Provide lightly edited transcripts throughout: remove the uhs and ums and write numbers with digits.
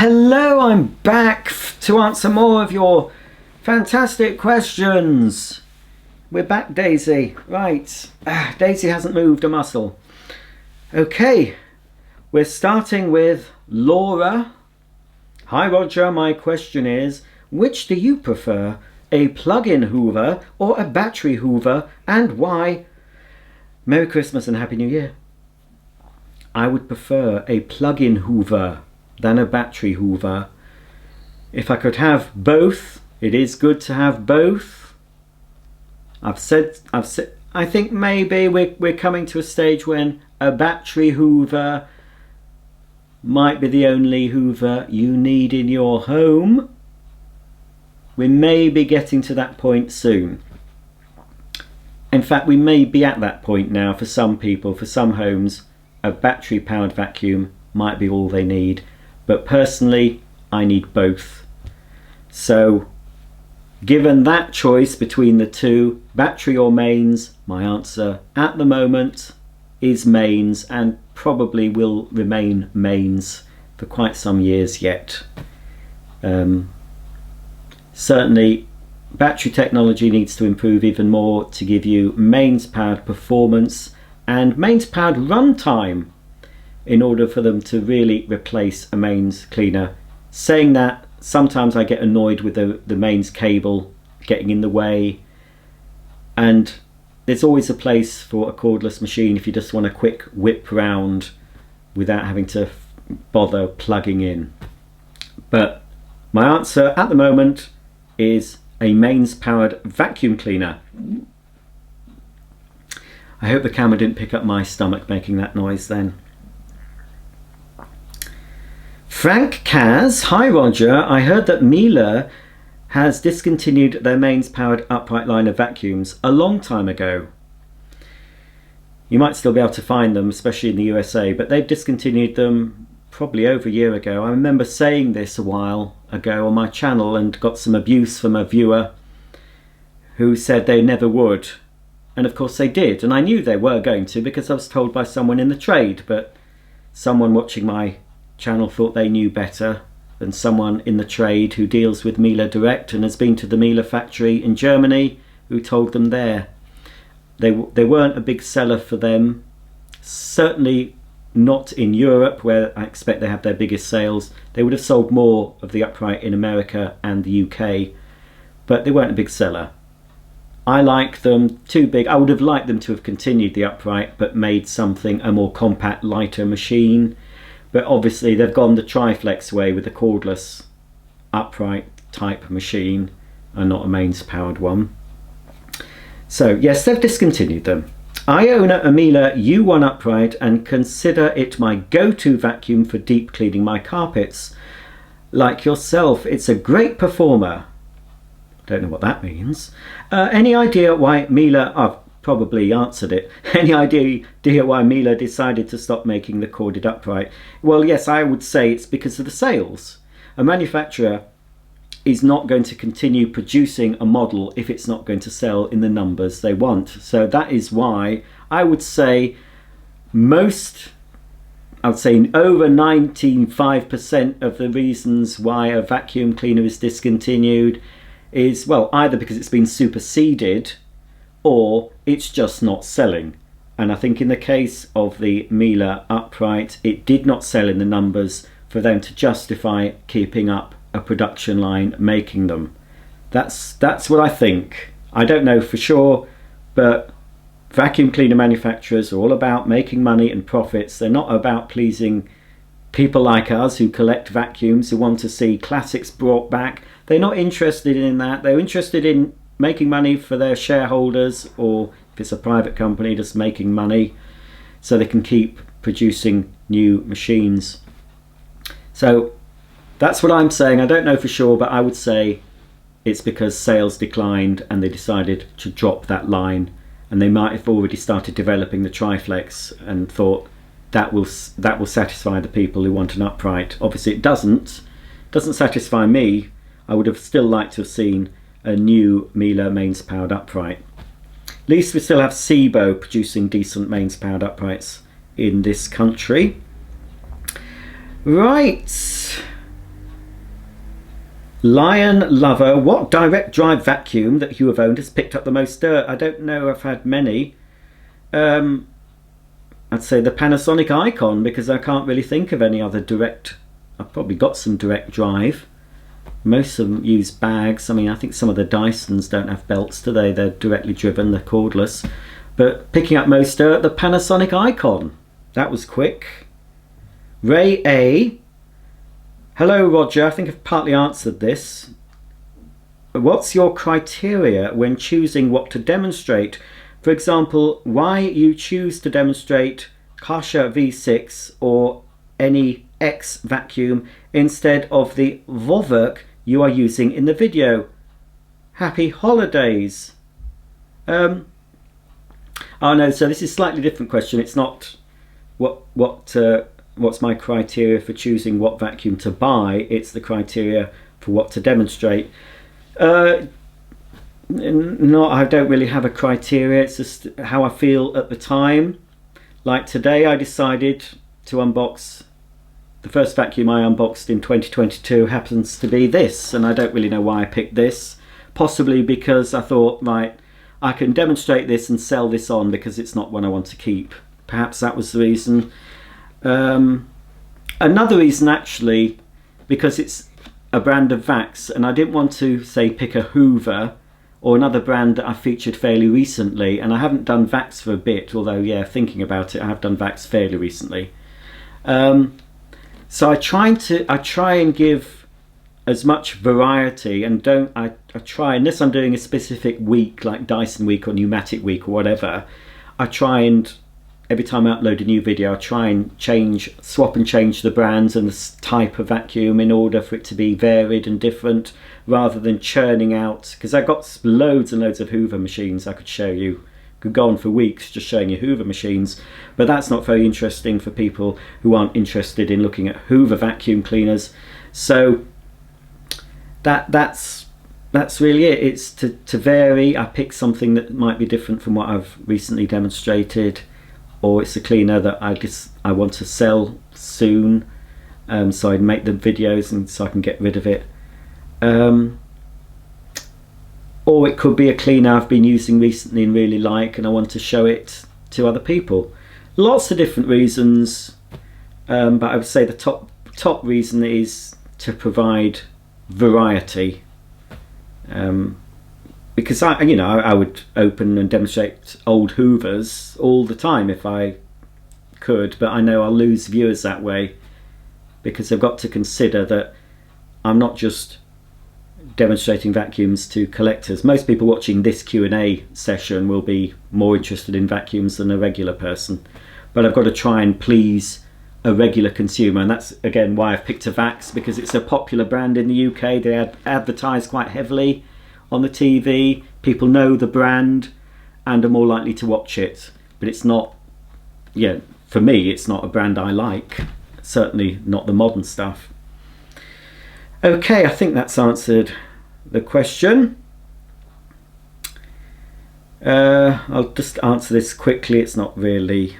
Hello, I'm back to answer more of your fantastic questions. We're back, Daisy. Right, Daisy hasn't moved a muscle. Okay, we're starting with Laura. Hi Roger, my question is, which do you prefer, a plug-in Hoover or a battery Hoover, and why? Merry Christmas and Happy New Year. I would prefer a plug-in Hoover than a battery Hoover. If I could have both, it is good to have both. I've said I think maybe we're coming to a stage when a battery Hoover might be the only Hoover you need in your home. We may be getting to that point soon. In fact, we may be at that point now for some people, for some homes. A battery powered vacuum might be all they need, but personally I need both. So given that choice between the two, battery or mains, my answer at the moment is mains, and probably will remain mains for quite some years yet. Certainly battery technology needs to improve even more to give you mains powered performance and mains powered runtime in order for them to really replace a mains cleaner. Saying that, sometimes I get annoyed with the mains cable getting in the way, and there's always a place for a cordless machine if you just want a quick whip round without having to bother plugging in. But my answer at the moment is a mains powered vacuum cleaner. I hope the camera didn't pick up my stomach making that noise then. Frank Kaz, hi Roger, I heard that Miele has discontinued their mains powered upright line of vacuums a long time ago. You might still be able to find them, especially in the USA, but they've discontinued them probably over a year ago. I remember saying this a while ago on my channel and got some abuse from a viewer who said they never would. And of course they did, and I knew they were going to because I was told by someone in the trade, but someone watching my channel thought they knew better than someone in the trade who deals with Miele direct and has been to the Miele factory in Germany, who told them there. They weren't a big seller for them, certainly not in Europe where I expect they have their biggest sales. They would have sold more of the upright in America and the UK, but they weren't a big seller. I like them, too big. I would have liked them to have continued the upright but made something, a more compact, lighter machine. But obviously they've gone the Triflex way with a cordless upright type machine and not a mains powered one. So yes, they've discontinued them. I own a Miele U1 upright and consider it my go-to vacuum for deep cleaning my carpets. Like yourself, it's a great performer. Don't know what that means. Any idea why Miele, I've probably answered it. Any idea why Miele decided to stop making the corded upright? Well, yes, I would say it's because of the sales. A manufacturer is not going to continue producing a model if it's not going to sell in the numbers they want. So that is why I would say over 95% of the reasons why a vacuum cleaner is discontinued is, well, either because it's been superseded or it's just not selling. And I think in the case of the Miele upright, it did not sell in the numbers for them to justify keeping up a production line making them. That's what I think. I don't know for sure, but vacuum cleaner manufacturers are all about making money and profits. They're not about pleasing people like us who collect vacuums, who want to see classics brought back. They're not interested in that. They're interested in making money for their shareholders, or if it's a private company, just making money so they can keep producing new machines. So that's what I'm saying. I don't know for sure, but I would say it's because sales declined and they decided to drop that line, and they might have already started developing the Triflex and thought that will satisfy the people who want an upright. Obviously it doesn't satisfy me. I would have still liked to have seen a new Miele mains powered upright. At least we still have SIBO producing decent mains powered uprights in this country. Right, Lion Lover, what direct drive vacuum that you have owned has picked up the most dirt? I don't know, I've had many. I'd say the Panasonic Icon, because I can't really think of any other direct. I've probably got some direct drive. Most of them use bags. I mean, I think some of the Dysons don't have belts today. They're directly driven, they're cordless. But picking up most dirt, the Panasonic Icon. That was quick. Ray A. Hello, Roger. I think I've partly answered this. What's your criteria when choosing what to demonstrate? For example, why you choose to demonstrate Kasha V6 or any X vacuum instead of the Vorwerk you are using in the video. Happy holidays. Oh no, so this is a slightly different question. It's not what's my criteria for choosing what vacuum to buy. It's the criteria for what to demonstrate. No, I don't really have a criteria. It's just how I feel at the time. Like today, I decided to unbox. The first vacuum I unboxed in 2022 happens to be this, and I don't really know why I picked this. Possibly because I thought, right, I can demonstrate this and sell this on because it's not one I want to keep. Perhaps that was the reason. Another reason, actually, because it's a brand of vacs, and I didn't want to, say, pick a Hoover or another brand that I featured fairly recently, and I haven't done vacs for a bit, although, yeah, thinking about it, I have done vacs fairly recently. So I try and give as much variety, and I try, unless I'm doing a specific week like Dyson week or pneumatic week or whatever, I try and every time I upload a new video I try and swap and change the brands and the type of vacuum in order for it to be varied and different, rather than churning out, because I've got loads and loads of Hoover machines I could show you. Could go on for weeks just showing you Hoover machines, but that's not very interesting for people who aren't interested in looking at Hoover vacuum cleaners. So that's really it. It's to vary. I pick something that might be different from what I've recently demonstrated, or it's a cleaner that I want to sell soon, so I make the videos and so I can get rid of it. Or it could be a cleaner I've been using recently and really like, and I want to show it to other people. Lots of different reasons, but I would say the top reason is to provide variety. Because I would open and demonstrate old Hoovers all the time if I could, but I know I'll lose viewers that way, because I've got to consider that I'm not just demonstrating vacuums to collectors. Most people watching this Q&A session will be more interested in vacuums than a regular person, but I've got to try and please a regular consumer, and that's again why I've picked a Vax, because it's a popular brand in the UK. They advertise quite heavily on the TV. People know the brand and are more likely to watch it, but it's not, for me it's not a brand I like, certainly not the modern stuff. Okay, I think that's answered the question. I'll just answer this quickly. It's not really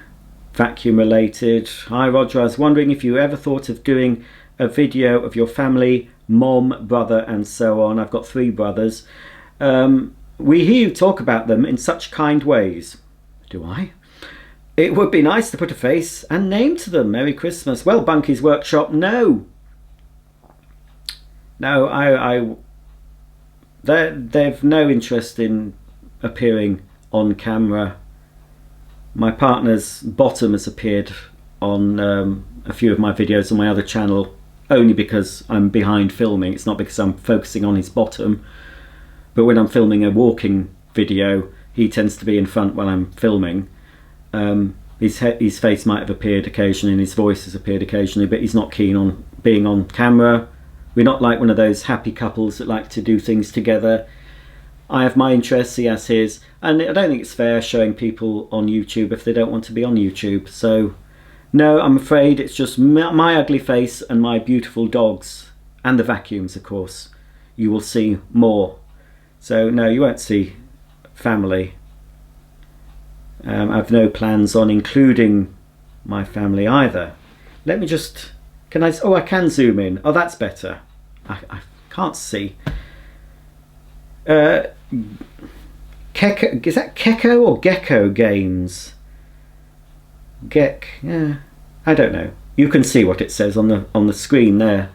vacuum related. Hi Roger, I was wondering if you ever thought of doing a video of your family, mom, brother and so on. I've got 3 brothers. We hear you talk about them in such kind ways. Do I? It would be nice to put a face and name to them. Merry Christmas. Well, Bunky's Workshop, no. No, they've no interest in appearing on camera. My partner's bottom has appeared on a few of my videos on my other channel, only because I'm behind filming. It's not because I'm focusing on his bottom, but when I'm filming a walking video, he tends to be in front while I'm filming. His face might have appeared occasionally and his voice has appeared occasionally, but he's not keen on being on camera. We're not like one of those happy couples that like to do things together. I have my interests, he has his, and I don't think it's fair showing people on YouTube if they don't want to be on YouTube. So no, I'm afraid it's just my ugly face and my beautiful dogs, and the vacuums, of course. You will see more. So no, you won't see family. I've no plans on including my family either. Let me just, I can zoom in. Oh, that's better. Can't see. Keko, is that Keko or Gecko Games? Yeah, I don't know. You can see what it says on the screen there.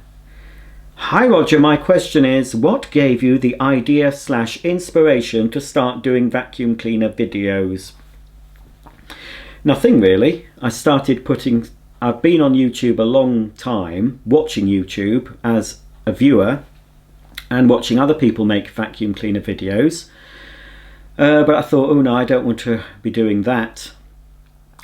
Hi Roger, my question is, what gave you the idea / inspiration to start doing vacuum cleaner videos? Nothing really. I've been on YouTube a long time, watching YouTube as a viewer and watching other people make vacuum cleaner videos. But I thought, oh no, I don't want to be doing that.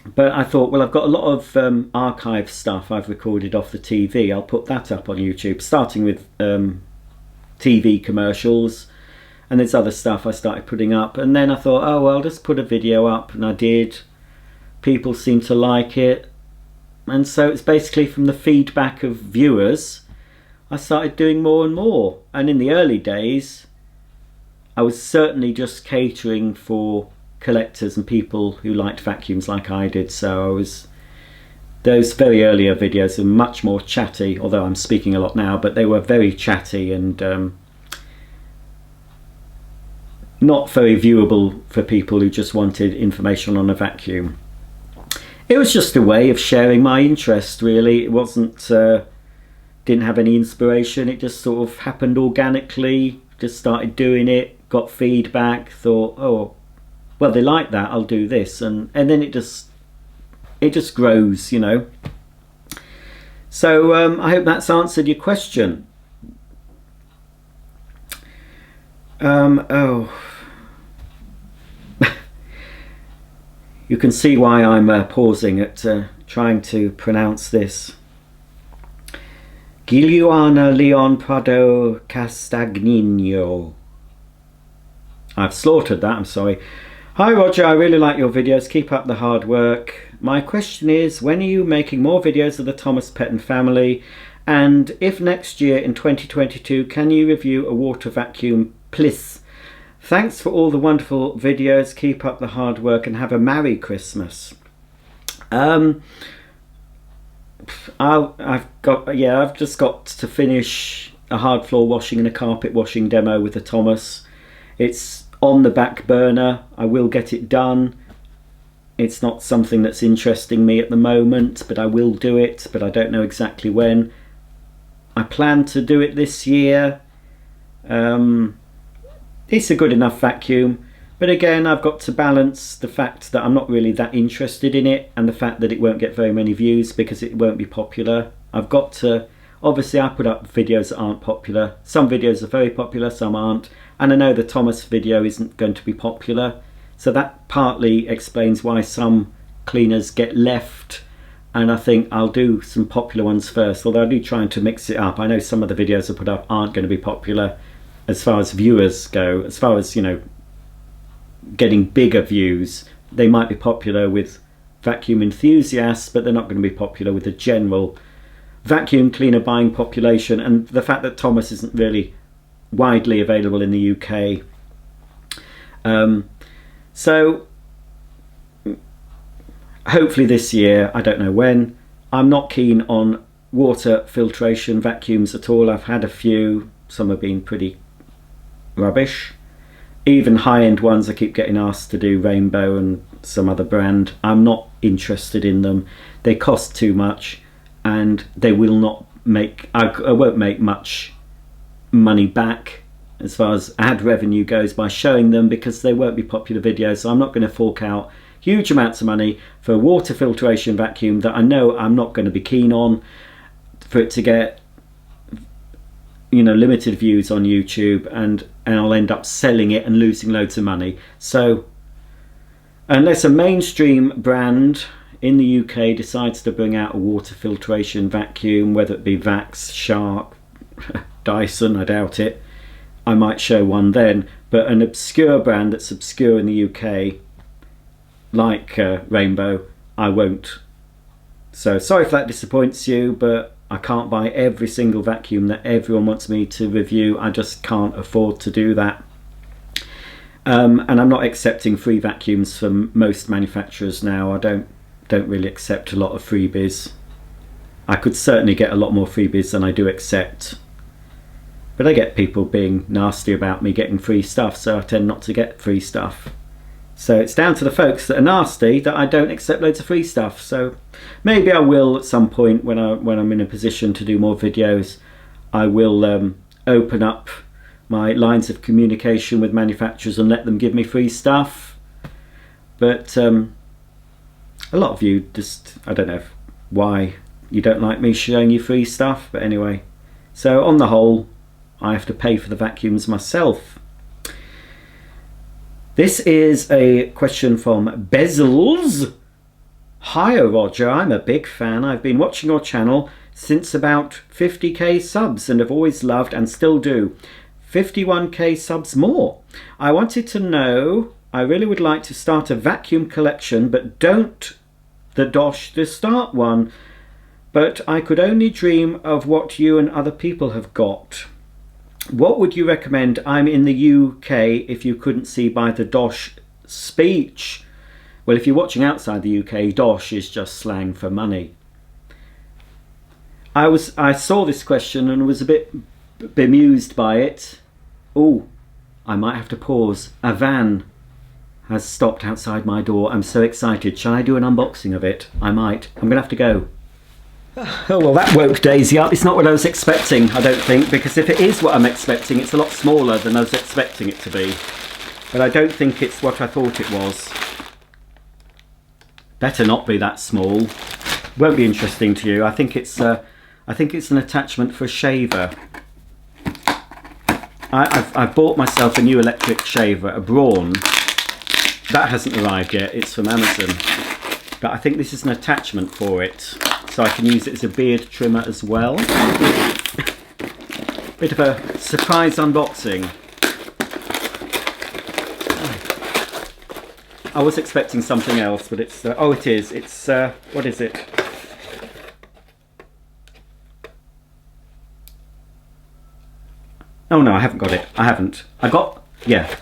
But I thought, well, I've got a lot of archive stuff I've recorded off the TV. I'll put that up on YouTube, starting with TV commercials. And there's other stuff I started putting up. And then I thought, oh, well, I'll just put a video up. And I did. People seem to like it. And so it's basically from the feedback of viewers, I started doing more and more. And in the early days, I was certainly just catering for collectors and people who liked vacuums like I did. So those very earlier videos are much more chatty, although I'm speaking a lot now, but they were very chatty and not very viewable for people who just wanted information on a vacuum. It was just a way of sharing my interest, really. It wasn't didn't have any inspiration. It just sort of happened organically. Just started doing it, got feedback, thought, oh, well, they like that, I'll do this, and then it just grows, you know. So I hope that's answered your question. Oh, you can see why I'm pausing at trying to pronounce this. Giuliana Leon Prado Castagnino. I've slaughtered that, I'm sorry. Hi Roger, I really like your videos, keep up the hard work. My question is, when are you making more videos of the Thomas Pet and family? And if next year in 2022, can you review a water vacuum, please? Thanks for all the wonderful videos, keep up the hard work and have a Merry Christmas. I've just got to finish a hard floor washing and a carpet washing demo with the Thomas. It's on the back burner. I will get it done. It's not something that's interesting me at the moment, but I will do it, but I don't know exactly when. I plan to do it this year. It's a good enough vacuum, but again, I've got to balance the fact that I'm not really that interested in it and the fact that it won't get very many views because it won't be popular. I've got to, obviously I put up videos that aren't popular. Some videos are very popular, some aren't. And I know the Thomas video isn't going to be popular. So that partly explains why some cleaners get left. And I think I'll do some popular ones first, although I do trying to mix it up. I know some of the videos I put up aren't going to be popular as far as viewers go. As far as, you know, getting bigger views, they might be popular with vacuum enthusiasts, but they're not going to be popular with the general vacuum cleaner buying population. And the fact that Thomas isn't really widely available in the UK. So hopefully this year, I don't know when. I'm not keen on water filtration vacuums at all. I've had a few, some have been pretty rubbish. Even high-end ones I keep getting asked to do, Rainbow and some other brand. I'm not interested in them. They cost too much and they will not make, I won't make much money back as far as ad revenue goes by showing them, because they won't be popular videos. So I'm not going to fork out huge amounts of money for a water filtration vacuum that I know I'm not going to be keen on, for it to get, you know, limited views on YouTube, and I'll end up selling it and losing loads of money. So unless a mainstream brand in the UK decides to bring out a water filtration vacuum, whether it be Vax, Shark, Dyson, I doubt it, I might show one then. But an obscure brand that's obscure in the UK, like Rainbow, I won't. So sorry if that disappoints you, but I can't buy every single vacuum that everyone wants me to review. I just can't afford to do that. And I'm not accepting free vacuums from most manufacturers now. I don't really accept a lot of freebies. I could certainly get a lot more freebies than I do accept. But I get people being nasty about me getting free stuff, so I tend not to get free stuff. So it's down to the folks that are nasty that I don't accept loads of free stuff. So maybe I will at some point when I'm in a position to do more videos. I will open up my lines of communication with manufacturers and let them give me free stuff. But a lot of you just, I don't know why you don't like me showing you free stuff, but anyway. So on the whole, I have to pay for the vacuums myself. This is a question from Bezels. Hi Roger, I'm a big fan. I've been watching your channel since about 50k subs and have always loved and still do. 51k subs more. I wanted to know, I really would like to start a vacuum collection, but don't the dosh to start one. But I could only dream of what you and other people have got. What would you recommend? I'm in the UK, if you couldn't see by the dosh speech. Well, if you're watching outside the UK, dosh is just slang for money. I saw this question and was a bit bemused by it. Oh, I might have to pause. A van has stopped outside my door. I'm so excited. Shall I do an unboxing of it? I might. I'm gonna have to go. Oh well, that woke Daisy up. It's not what I was expecting, I don't think, because if it is what I'm expecting, it's a lot smaller than I was expecting it to be. But I don't think it's what I thought it was. Better not be that small. Won't be interesting to you. I think it's an attachment for a shaver. I've bought myself a new electric shaver, a Braun. That hasn't arrived yet. It's from Amazon. But I think this is an attachment for it, so I can use it as a beard trimmer as well. Bit of a surprise unboxing. I was expecting something else, but it's oh, it is. It's what is it? Oh no, I haven't got it. I haven't. I got, yeah.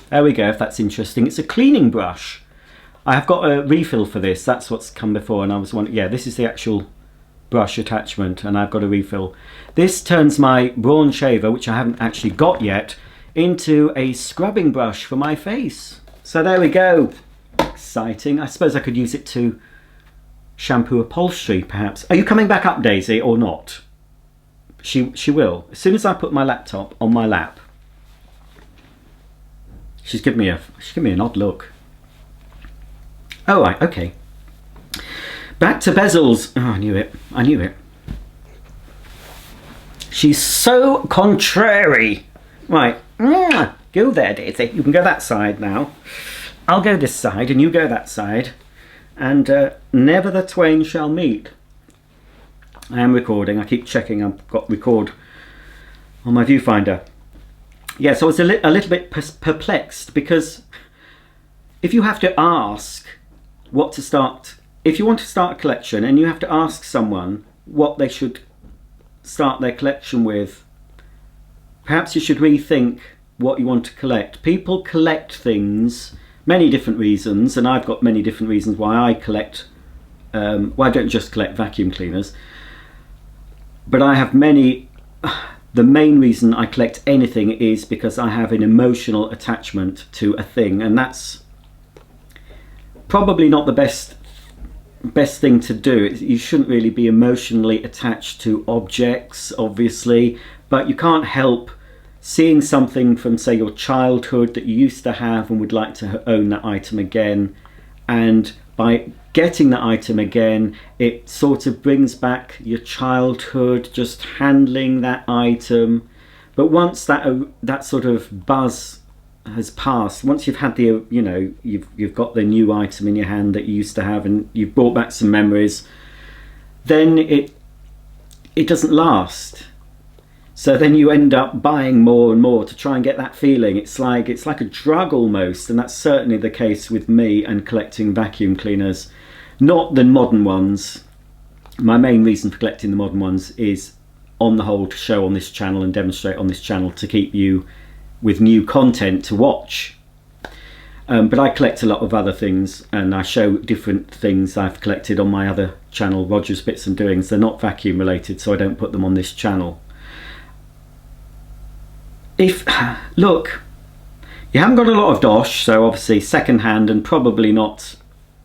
There we go, if that's interesting. It's a cleaning brush. I have got a refill for this. That's what's come before, and I was wondering, yeah, this is the actual brush attachment, and I've got a refill. This turns my Braun shaver, which I haven't actually got yet, into a scrubbing brush for my face. So there we go. Exciting. I suppose I could use it to shampoo upholstery, perhaps. Are you coming back up, Daisy, or not? She will. As soon as I put my laptop on my lap. She's given me an odd look. Oh, right, okay. Back to bezels. Oh, I knew it. I knew it. She's so contrary. Right. Go there, Daisy. You can go that side now. I'll go this side and you go that side. And never the twain shall meet. I am recording. I keep checking I've got record on my viewfinder. Yeah, so I was a little bit perplexed, because if you have to ask what to start, if you want to start a collection and you have to ask someone what they should start their collection with, perhaps you should rethink what you want to collect. People collect things, many different reasons, and I've got many different reasons why I collect, well, I don't just collect vacuum cleaners, but I have many. The main reason I collect anything is because I have an emotional attachment to a thing, and that's probably not the best thing to do. You shouldn't really be emotionally attached to objects, obviously, but you can't help seeing something from, say, your childhood that you used to have and would like to own that item again, and by getting that item again, it sort of brings back your childhood, just handling that item. But once that sort of buzz has passed, once you've had the, you know, you've got the new item in your hand that you used to have, and you've brought back some memories, then it doesn't last. So then you end up buying more and more to try and get that feeling. It's like a drug almost, and that's certainly the case with me and collecting vacuum cleaners. Not the modern ones. My main reason for collecting the modern ones is, on the whole, to show on this channel and demonstrate on this channel to keep you with new content to watch. But I collect a lot of other things, and I show different things I've collected on my other channel, Roger's Bits and Doings. They're not vacuum related, so I don't put them on this channel. Look, you haven't got a lot of dosh, so obviously second hand, and probably not.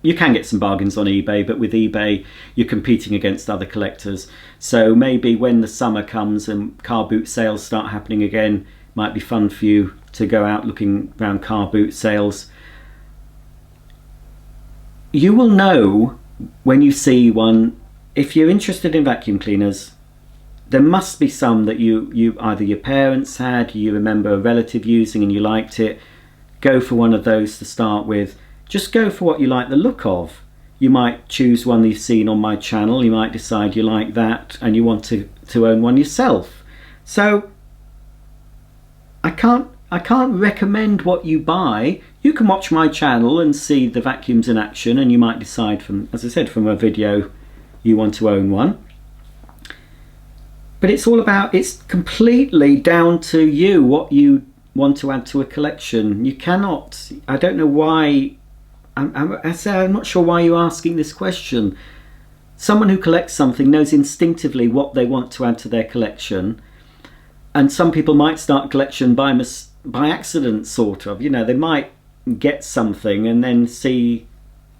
You can get some bargains on eBay, but with eBay you're competing against other collectors. So maybe when the summer comes and car boot sales start happening again, might be fun for you to go out looking around car boot sales. You will know when you see one. If you're interested in vacuum cleaners, there must be some that you either your parents had, you remember a relative using and you liked it. Go for one of those to start with. Just go for what you like the look of. You might choose one you've seen on my channel. You might decide you like that and you want to own one yourself. So I can't recommend what you buy. You can watch my channel and see the vacuums in action, and you might decide from, as I said, from a video you want to own one. But it's completely down to you what you want to add to a collection. You cannot, I don't know why, I'm not sure why you're asking this question. Someone who collects something knows instinctively what they want to add to their collection, and some people might start a collection by accident, sort of. You know, they might get something and then see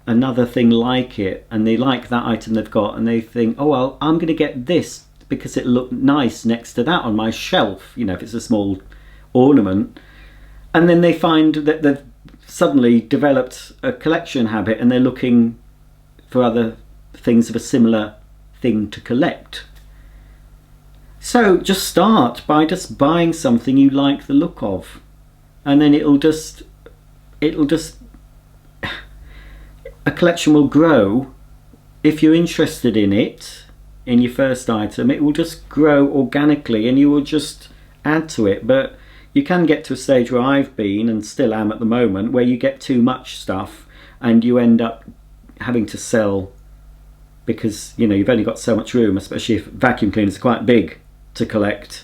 another thing like it, and they like that item they've got, and they think, oh well, I'm going to get this because it looked nice next to that on my shelf, you know, if it's a small ornament. And then they find that they've suddenly developed a collection habit and they're looking for other things of a similar thing to collect. So just start by just buying something you like the look of, and then it'll just a collection will grow. If you're interested in it, in your first item, it will just grow organically and you will just add to it. But you can get to a stage where I've been and still am at the moment, where you get too much stuff and you end up having to sell because, you know, you've only got so much room, especially if vacuum cleaners are quite big to collect.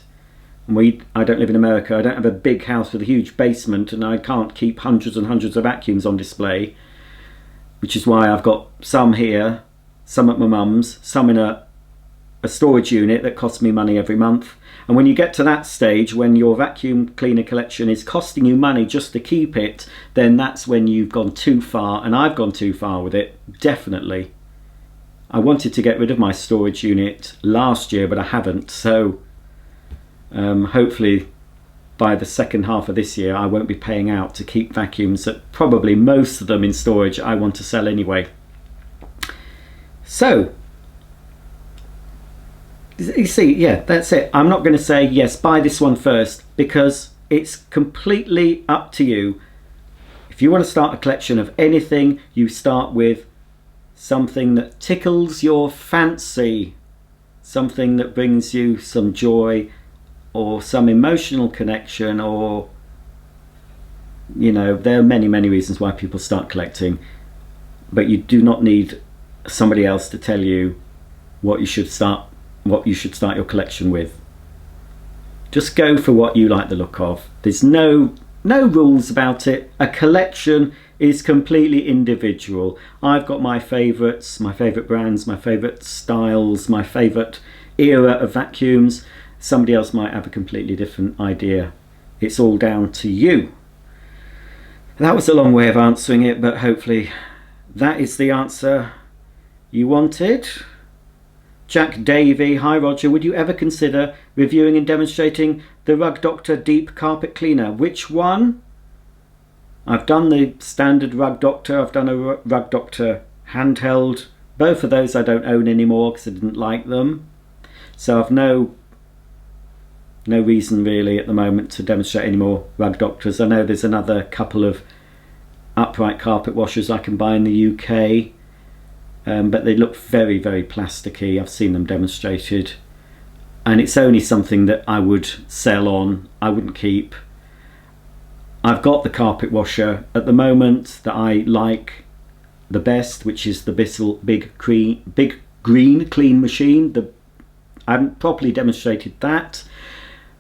And I don't live in America. I don't have a big house with a huge basement, and I can't keep hundreds and hundreds of vacuums on display, which is why I've got some here, some at my mum's, some in a storage unit that costs me money every month. And when you get to that stage, when your vacuum cleaner collection is costing you money just to keep it, then that's when you've gone too far, and I've gone too far with it, definitely. I wanted to get rid of my storage unit last year, but I haven't, so hopefully by the second half of this year I won't be paying out to keep vacuums that probably most of them in storage I want to sell anyway. So you see, yeah, that's it. I'm not going to say, yes, buy this one first, because it's completely up to you. If you want to start a collection of anything, you start with something that tickles your fancy, something that brings you some joy or some emotional connection, or, you know, there are many reasons why people start collecting, but you do not need somebody else to tell you what you should start your collection with. Just go for what you like the look of. There's no rules about it. A collection is completely individual. I've got my favourites, my favourite brands, my favourite styles, my favourite era of vacuums. Somebody else might have a completely different idea. It's all down to you. That was a long way of answering it, but hopefully that is the answer you wanted. Jack Davey, hi Roger, would you ever consider reviewing and demonstrating the Rug Doctor Deep Carpet Cleaner? Which one? I've done the standard Rug Doctor, I've done a Rug Doctor handheld. Both of those I don't own anymore because I didn't like them. So I've no reason really at the moment to demonstrate any more Rug Doctors. I know there's another couple of upright carpet washers I can buy in the UK. But they look very plasticky. I've seen them demonstrated, and it's only something that I would sell on, I wouldn't keep. I've got the carpet washer at the moment that I like the best, which is the Bissell Big Green Clean Machine. I haven't properly demonstrated that,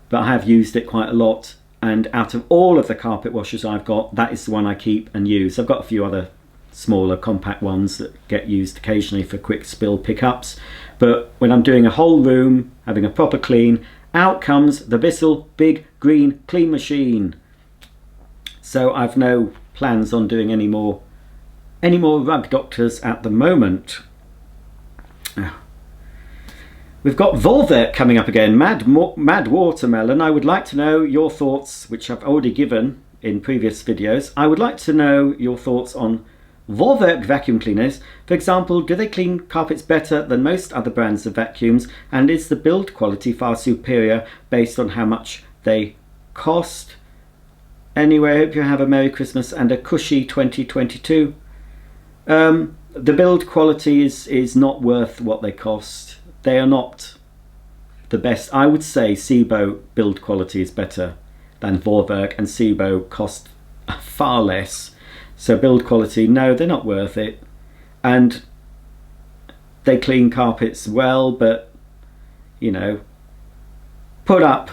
but I have used it quite a lot, and out of all of the carpet washers I've got, that is the one I keep and use. I've got a few other smaller compact ones that get used occasionally for quick spill pickups, but when I'm doing a whole room, having a proper clean out comes the Bissell big green clean machine. So I've no plans on doing any more rug doctors at the moment. We've got Vorwerk coming up again. Mad Watermelon. I would like to know your thoughts, which I've already given in previous videos. I would like to know your thoughts on Vorwerk vacuum cleaners. For example, do they clean carpets better than most other brands of vacuums? And is the build quality far superior based on how much they cost? Anyway, I hope you have a Merry Christmas and a cushy 2022. The build quality is not worth what they cost. They are not the best. I would say Sebo build quality is better than Vorwerk, and Sebo cost far less. So build quality, no, they're not worth it. And they clean carpets well, but, you know, put up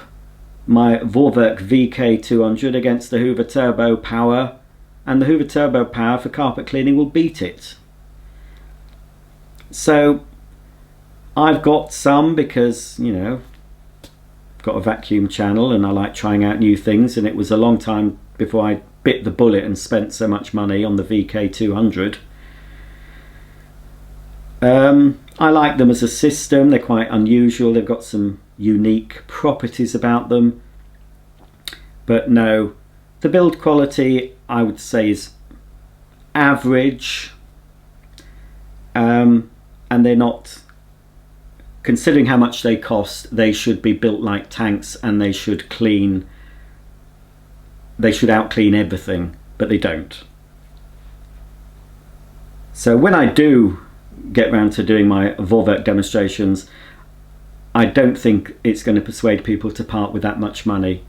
my Vorwerk VK200 against the Hoover Turbo Power, and the Hoover Turbo Power for carpet cleaning will beat it. So I've got some because, you know, I've got a vacuum channel and I like trying out new things, and it was a long time before I bit the bullet and spent so much money on the VK200. I like them as a system. They're quite unusual. They've got some unique properties about them. But no, the build quality I would say is average. And they're not, considering how much they cost, they should be built like tanks, and they should out-clean everything, but they don't. So when I do get round to doing my Vorwerk demonstrations, I don't think it's going to persuade people to part with that much money.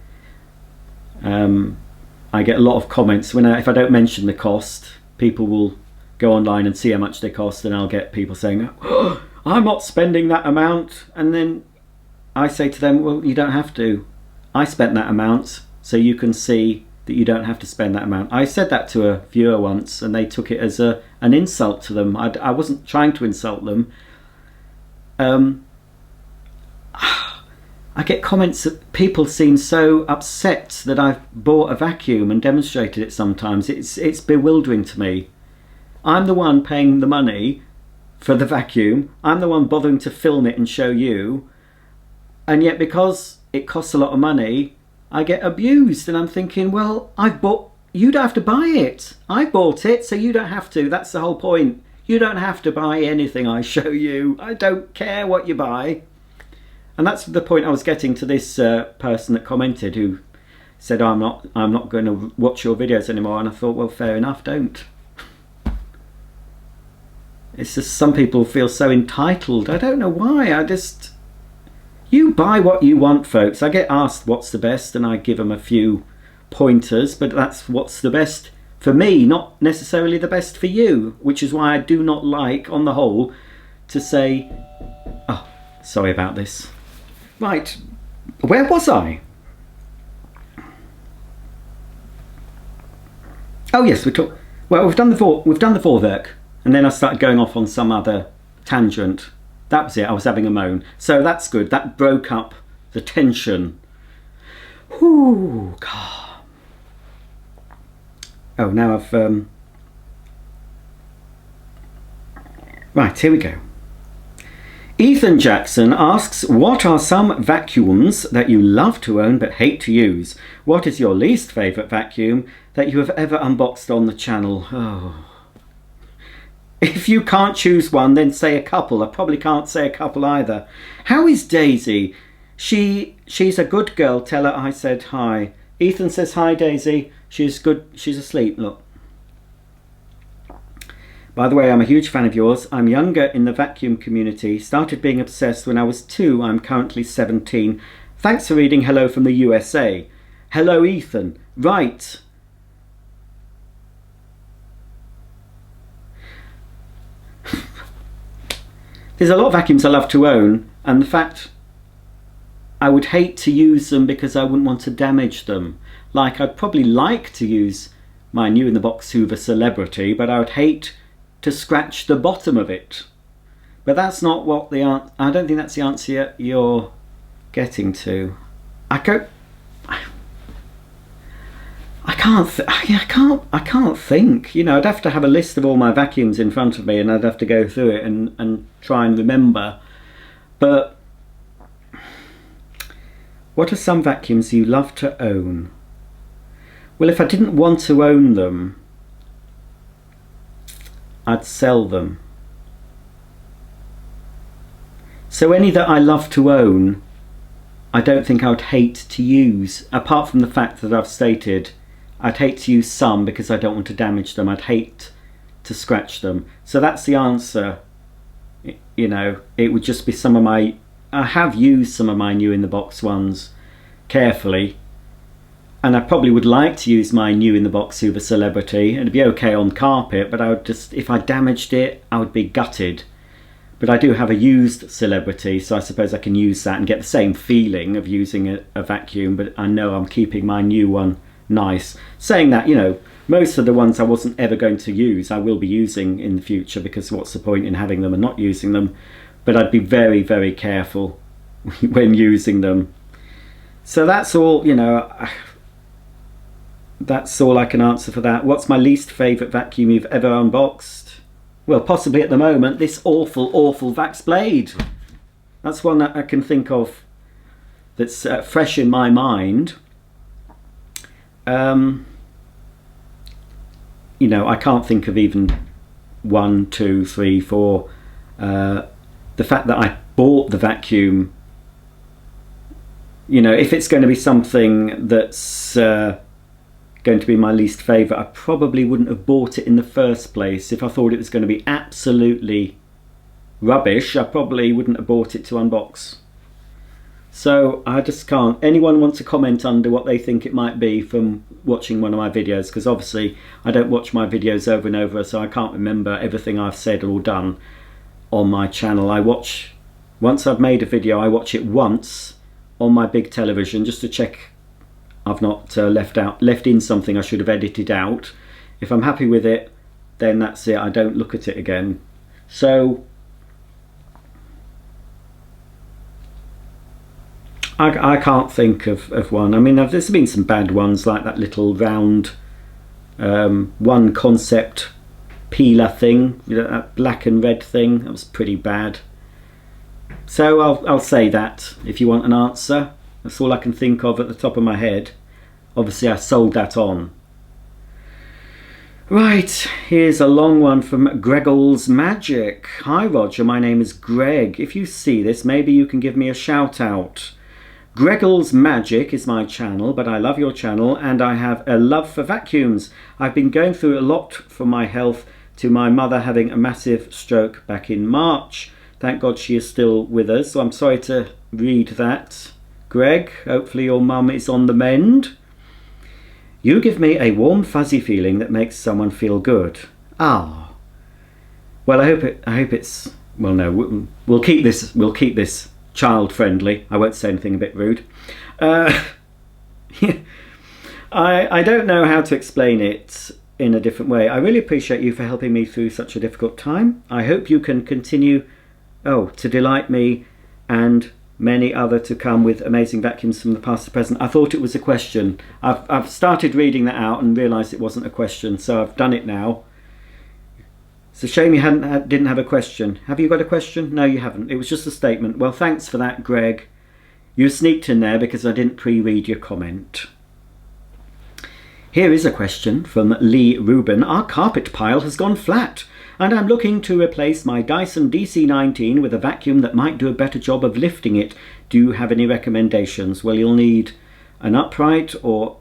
I get a lot of comments if I don't mention the cost. People will go online and see how much they cost, and I'll get people saying, oh, I'm not spending that amount. And then I say to them, well, you don't have to. I spent that amount, so you can see that you don't have to spend that amount. I said that to a viewer once, and they took it as an insult to them. I wasn't trying to insult them. I get comments that people seem so upset that I've bought a vacuum and demonstrated it sometimes. It's bewildering to me. I'm the one paying the money for the vacuum. I'm the one bothering to film it and show you. And yet because it costs a lot of money, I get abused. And I'm thinking, well, you don't have to buy it. I bought it, so you don't have to. That's the whole point. You don't have to buy anything I show you. I don't care what you buy. And that's the point I was getting to this person that commented, who said, I'm not going to watch your videos anymore. And I thought, well, fair enough, don't. It's just some people feel so entitled. I don't know why. You buy what you want, folks. I get asked what's the best, and I give them a few pointers, but that's what's the best for me, not necessarily the best for you, which is why I do not like, on the whole, to say, oh, sorry about this. Right, where was I? Oh yes, we've done the Vorwerk, and then I started going off on some other tangent. That was it. I was having a moan, so that's good. That broke up the tension. Whoo, God. Oh, now I've right, here we go. Ethan Jackson asks, what are some vacuums that you love to own but hate to use? What is your least favourite vacuum that you have ever unboxed on the channel? Oh. If you can't choose one, then say a couple. I probably can't say a couple either. How is Daisy? She's a good girl. Tell her I said hi. Ethan says hi, Daisy. She's good. She's asleep. Look. By the way, I'm a huge fan of yours. I'm younger in the vacuum community. Started being obsessed when I was 2. I'm currently 17. Thanks for reading Hello from the USA. Hello, Ethan. Right. There's a lot of vacuums I love to own, and the fact I would hate to use them because I wouldn't want to damage them. Like, I'd probably like to use my new in the box Hoover Celebrity, but I would hate to scratch the bottom of it. But that's not what I don't think that's the answer you're getting to? I can't think. You know, I'd have to have a list of all my vacuums in front of me, and I'd have to go through it and try and remember. But what are some vacuums you love to own? Well, if I didn't want to own them, I'd sell them. So any that I love to own, I don't think I would hate to use, apart from the fact that I've stated I'd hate to use some because I don't want to damage them. I'd hate to scratch them. So that's the answer. You know, it would just be some of my... I have used some of my new in the box ones carefully, and I probably would like to use my new in the box Hoover Celebrity. It'd be okay on carpet, but I would just, if I damaged it, I would be gutted. But I do have a used Celebrity, so I suppose I can use that and get the same feeling of using a vacuum, but I know I'm keeping my new one nice. Saying that, you know, most of the ones I wasn't ever going to use, I will be using in the future, because what's the point in having them and not using them? But I'd be very, very careful when using them. So that's all, you know, that's all I can answer for that. What's my least favourite vacuum you've ever unboxed? Well, possibly at the moment, this awful Vax Blade. That's one that I can think of that's fresh in my mind. You know, I can't think of even 1, 2, 3, 4. The fact that I bought the vacuum, you know, if it's going to be something that's going to be my least favourite, I probably wouldn't have bought it in the first place. If I thought it was going to be absolutely rubbish, I probably wouldn't have bought it to unbox. So I just can't. Anyone want to comment under what they think it might be from watching one of my videos? Because obviously I don't watch my videos over and over, so I can't remember everything I've said or done on my channel. I watch, once I've made a video, I watch it once on my big television just to check I've not left in something I should have edited out. If I'm happy with it, then that's it. I don't look at it again. So I can't think of one. I mean, there's been some bad ones, like that little round one concept peeler thing, you know, that black and red thing. That was pretty bad. So I'll say that if you want an answer. That's all I can think of at the top of my head. Obviously I sold that on. Right, here's a long one from Greggles Magic. Hi Roger, my name is Greg. If you see this, maybe you can give me a shout out. Greggles Magic is my channel, but I love your channel and I have a love for vacuums. I've been going through a lot for my health, to my mother having a massive stroke back in March. Thank God she is still with us, so I'm sorry to read that. Greg, hopefully your mum is on the mend. You give me a warm fuzzy feeling that makes someone feel good. Ah. Well, I hope it's, well, no, we'll keep this child friendly. I won't say anything a bit rude. I don't know how to explain it in a different way. I really appreciate you for helping me through such a difficult time. I hope you can continue to delight me and many other to come with amazing vacuums from the past to present. I thought it was a question. I've started reading that out and realised it wasn't a question, so I've done it now. It's a shame you didn't have a question. Have you got a question? No, you haven't. It was just a statement. Well, thanks for that, Greg. You sneaked in there because I didn't pre-read your comment. Here is a question from Lee Rubin. Our carpet pile has gone flat, and I'm looking to replace my Dyson DC19 with a vacuum that might do a better job of lifting it. Do you have any recommendations? Well, you'll need an upright, or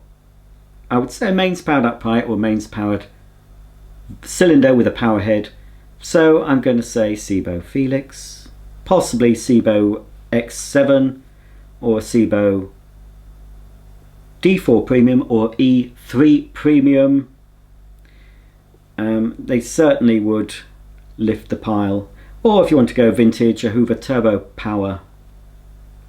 I would say a mains powered upright or mains powered cylinder with a power head. So I'm going to say Sebo Felix, possibly Sebo X7 or Sebo D4 Premium or E3 Premium. They certainly would lift the pile. Or if you want to go vintage, a Hoover Turbo Power,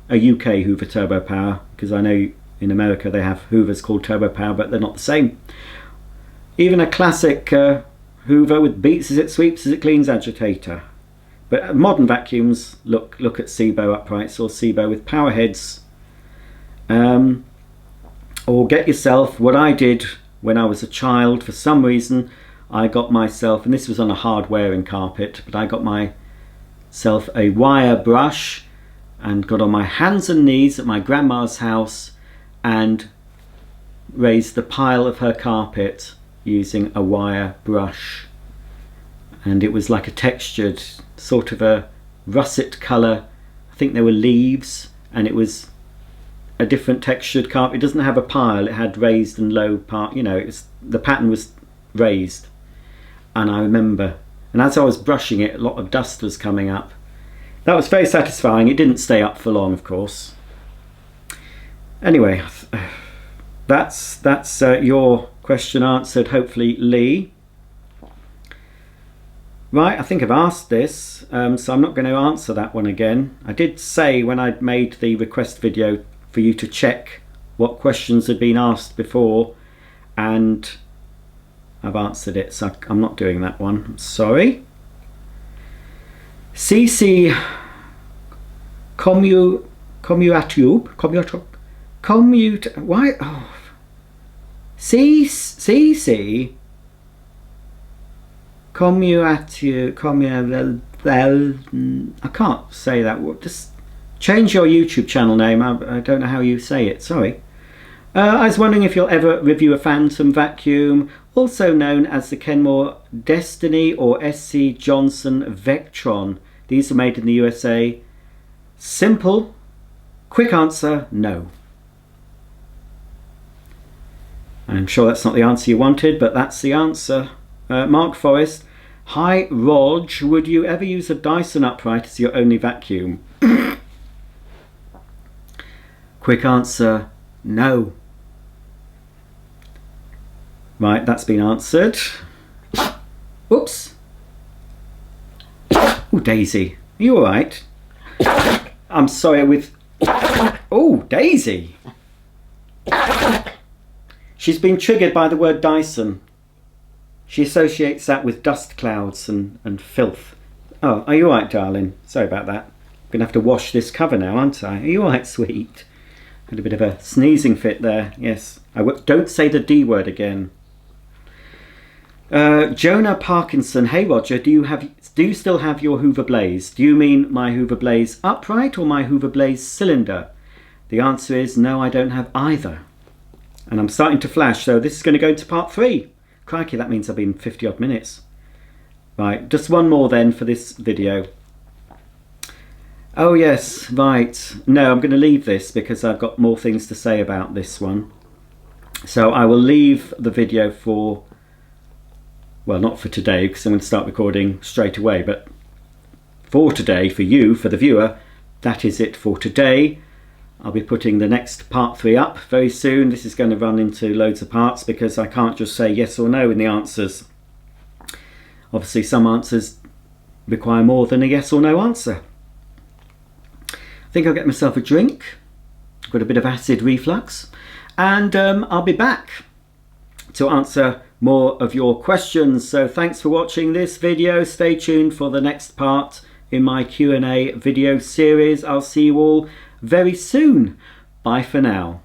a UK Hoover Turbo Power, because I know in America they have Hoovers called Turbo Power, but they're not the same. Even a classic Hoover with beats as it sweeps as it cleans agitator. But modern vacuums, look at SIBO uprights or SIBO with power heads. Or get yourself, what I did when I was a child, for some reason, I got myself, and this was on a hard wearing carpet, but I got myself a wire brush and got on my hands and knees at my grandma's house and raised the pile of her carpet using a wire brush. And it was like a textured, sort of a russet colour. I think there were leaves, and it was a different textured carpet. It doesn't have a pile, it had raised and low part, you know, the pattern was raised. And I remember, and as I was brushing it, a lot of dust was coming up. That was very satisfying. It didn't stay up for long, of course. Anyway, that's your question answered, hopefully, Lee. Right, I think I've asked this, so I'm not going to answer that one again. I did say when I'd made the request video for you to check what questions had been asked before, and I've answered it, so I'm not doing that one. I'm sorry. CC why? Oh. CC I can't say that word. Just change your YouTube channel name. I don't know how you say it, sorry. I was wondering if you'll ever review a Phantom vacuum, also known as the Kenmore Destiny or SC Johnson Vectron. These are made in the USA. Simple, quick answer, no. I'm sure that's not the answer you wanted, but that's the answer. Mark Forrest. Hi Rog, would you ever use a Dyson upright as your only vacuum? Quick answer, no. Right, that's been answered. Oops. Oh, Daisy, are you alright? I'm sorry with... Oh, Daisy! She's been triggered by the word Dyson. She associates that with dust clouds and filth. Oh, are you alright, darling? Sorry about that. I'm going to have to wash this cover now, aren't I? Are you alright, sweet? Had a bit of a sneezing fit there. Yes. Don't say the D word again. Jonah Parkinson. Hey, Roger, do you still have your Hoover Blaze? Do you mean my Hoover Blaze upright or my Hoover Blaze cylinder? The answer is no, I don't have either. And I'm starting to flash, so this is going to go into part 3. Crikey, that means I've been 50 odd minutes. Right, just one more then for this video. Oh yes, right. No, I'm going to leave this because I've got more things to say about this one. So I will leave the video for, well, not for today because I'm going to start recording straight away, but for today, for you, for the viewer, that is it for today. I'll be putting the next part 3 up very soon. This is going to run into loads of parts because I can't just say yes or no in the answers. Obviously some answers require more than a yes or no answer. I think I'll get myself a drink. I've got a bit of acid reflux. And I'll be back to answer more of your questions. So thanks for watching this video. Stay tuned for the next part in my Q&A video series. I'll see you all very soon. Bye for now.